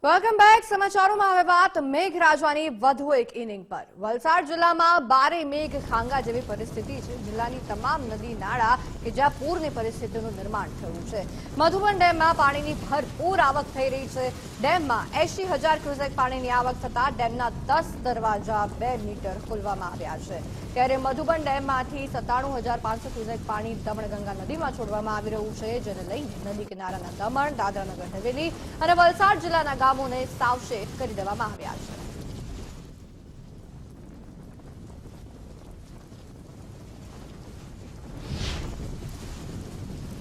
Welcome back. સમાચારોમાં હવે વાત મેઘરાજાની વધુ એક ઇનિંગ પર. વલસાડ જિલ્લામાં બારે મેઘ ખાંગા જેવી પરિસ્થિતિ છે. જિલ્લાની તમામ નદી નાળા કે જ્યાં પૂરની પરિસ્થિતિનું નિર્માણ થયું છે. મધુબન ડેમમાં પાણીની ભરપૂર આવક થઈ રહી છે. ડેમમાં 80,000 ક્યુસેક પાણીની આવક થતા ડેમના 10 દરવાજા 2 મીટર ખોલવામાં આવ્યા છે. ત્યારે મધુબન ડેમમાંથી 97,500 ક્યુસેક પાણી દમણગંગા નદીમાં છોડવામાં આવી રહ્યું છે, જેને લઈને નદી કિનારાના દમણ, દાદરાનગર હવેલી અને વલસાડ જિલ્લાના ગામોને સાવચેત કરી દેવામાં આવ્યા છે.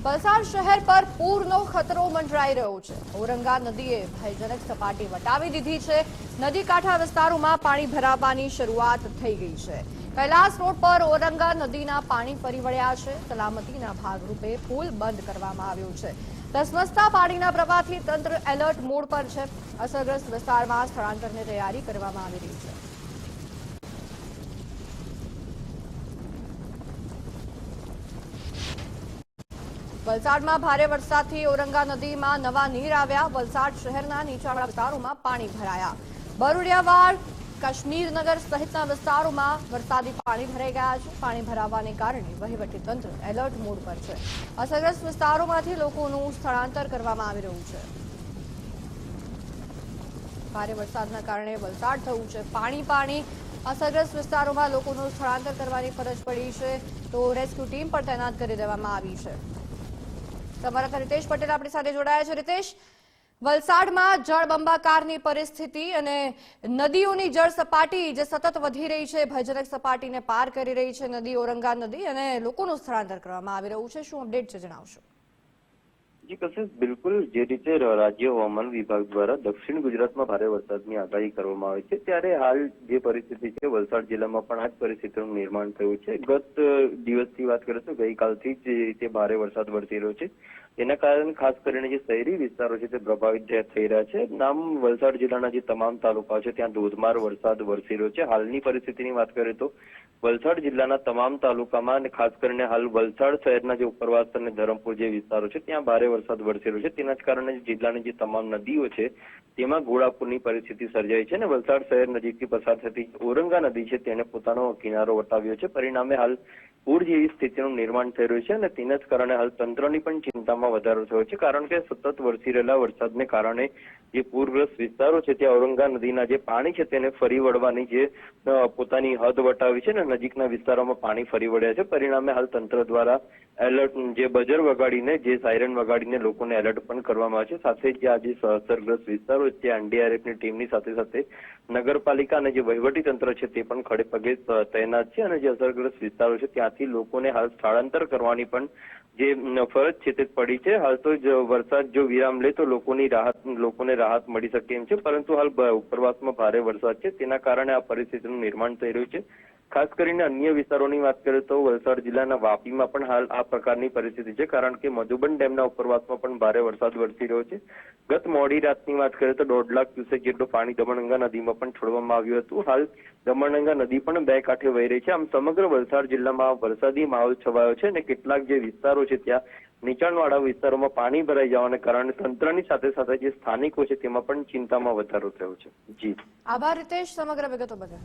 વલસાડ શહેર પર પૂરનો ખતરો મંડરાઈ રહ્યો છે. ઔરંગા નદીએ ભયજનક સપાટી વટાવી દીધી છે. નદી કાંઠા વિસ્તારોમાં પાણી ભરાવાની શરૂઆત થઈ ગઈ છે. કૈલાસ રોડ પર ઔરંગા નદીના પાણી ફરી વળ્યા છે. સલામતીના ભાગરૂપે પુલ બંધ કરવામાં આવ્યો છે. ધસમસતા પાણીના પ્રવાહથી તંત્ર એલર્ટ મોડ પર છે. અસરગ્રસ્ત વિસ્તારમાં સ્થળાંતરની તૈયારી કરવામાં આવી રહી છે. વલસાડમાં ભારે વરસાદથી ઔરંગા નદીમાં નવા નીર આવ્યા. વલસાડ શહેરના નીચાણવાળા વિસ્તારોમાં પાણી ભરાયા. બરુડિયાવાડ, કાશ્મીરનગર સહિતના વિસ્તારોમાં વરસાદી પાણી ભરાઈ ગયા છે. પાણી ભરાવાને કારણે વહીવટીતંત્ર એલર્ટ મોડ પર છે. અસરગ્રસ્ત વિસ્તારોમાંથી લોકોનું સ્થળાંતર કરવામાં આવી રહ્યું છે. ભારે વરસાદના કારણે વલસાડ થયું છે પાણી. અસરગ્રસ્ત વિસ્તારોમાં લોકોનું સ્થળાંતર કરવાની ફરજ પડી છે, તો રેસ્ક્યુ ટીમ પણ તૈનાત કરી દેવામાં આવી છે. તમારા રીતેશ પટેલ આપણી સાથે જોડાયા છે. રીતેશ, વલસાડમાં જળબંબાકારની પરિસ્થિતિ અને નદીઓની જળ સપાટી જે સતત વધી રહી છે, ભયજનક સપાટીને પાર કરી રહી છે નદી, ઔરંગા નદી, અને લોકોનું સ્થળાંતર કરવામાં આવી રહ્યું છે. શું અપડેટ છે, જણાવશો? જી કશિશ, બિલકુલ જે રીતે રાજ્ય હવામાન વિભાગ દ્વારા દક્ષિણ ગુજરાતમાં ભારે વરસાદની આગાહી કરવામાં આવી છે, ત્યારે હાલ જે પરિસ્થિતિ છે વલસાડ જિલ્લામાં પણ આ જ પરિસ્થિતિનું નિર્માણ થયું છે. ગત દિવસથી વાત કરીએ તો ગઈકાલથી જ જે રીતે ભારે વરસાદ વરસી રહ્યો છે, તેના કારણે ખાસ કરીને જે શહેરી વિસ્તારો છે તે પ્રભાવિત થઈ રહ્યા છે. વલસાડ જિલ્લાના જે તમામ તાલુકાઓ છે ત્યાં ધોધમાર વરસાદ વરસી રહ્યો છે. હાલની પરિસ્થિતિની વાત કરીએ તો વલસાડ જિલ્લાના તમામ તાલુકામાં અને ખાસ કરીને હાલ વલસાડ શહેરના જે ઉપરવાસ અને ધરમપુર જે વિસ્તારો છે ત્યાં ભારે વરસાદ વરસી રહ્યો છે. તેના જ કારણે જિલ્લાની જે તમામ નદીઓ છે તેમાં ઘોડાપૂરની પરિસ્થિતિ સર્જાઈ છે અને વલસાડ શહેર નજીકથી પસાર થતી ઔરંગા નદી છે તેને પોતાનો કિનારો વટાવ્યો છે. પરિણામે હાલ પૂર જેવી સ્થિતિનું નિર્માણ થઈ રહ્યું છે અને તેના જ કારણે હાલ તંત્રની પણ ચિંતામાં વધારો થયો છે, કારણ કે સતત વરસી રહેલા વરસાદને કારણે જે પૂરગ્રસ્ત વિસ્તારો છે ત્યાં ઔરંગા નદીના જે પાણી છે તેને ફરી વળવાની જે પોતાની હદ વટાવી છે અને નજીકના વિસ્તારોમાં પાણી ફરી વળ્યા છે. પરિણામે હાલ તંત્ર દ્વારા એલર્ટ જે બજર વગાડીને જે સાયરન વગાડીને લોકોને એલર્ટ પણ કરવામાં આવે છે. સાથે જ આ જે અસરગ્રસ્ત વિસ્તારો ત્યાં એનડીઆરએફની ટીમની સાથે નગરપાલિકા અને જે વહીવટી તંત્ર છે તે પણ ખડે પગે તૈનાત છે અને જે અસરગ્રસ્ત વિસ્તારો છે ત્યાંથી લોકોને હાલ સ્થળાંતર કરવાની પણ જે ફરજ છે તે પડી છે. હાલ તો વરસાદ જો વિરામ લે તો લોકોને રાહત મળી શકે એમ છે, પરંતુ હાલ ઉપરવાસમાં ભારે વરસાદ છે તેના કારણે આ પરિસ્થિતિનું નિર્માણ થઈ રહ્યું છે. ખાસ કરીને અન્ય વિસ્તારોની વાત કરીએ તો વલસાડ જિલ્લાના વાપીમાં પણ હાલ આ પ્રકારની પરિસ્થિતિ છે, કારણ કે મધુબન ડેમના ઉપરવાસમાં પણ ભારે વરસાદ વરસી રહ્યો છે. ગત મોડી રાતની વાત કરીએ તો 1.5 લાખ ક્યુસેક જેટલું પાણી દમણગંગા નદીમાં પણ છોડવામાં આવ્યું હતું. હાલ દમણગંગા નદી પણ બે કાંઠે વહી રહી છે. આમ સમગ્ર વલસાડ જિલ્લામાં વરસાદી માહોલ છવાયો છે અને કેટલાક જે વિસ્તારો છે ત્યાં નીચાણવાળા વિસ્તારોમાં પાણી ભરાઈ જવાને કારણે તંત્રની સાથે જે સ્થાનિકો છે તેમાં પણ ચિંતામાં વધારો થયો છે. જી આભાર રીતેશ, સમગ્ર વિગતો બદલ.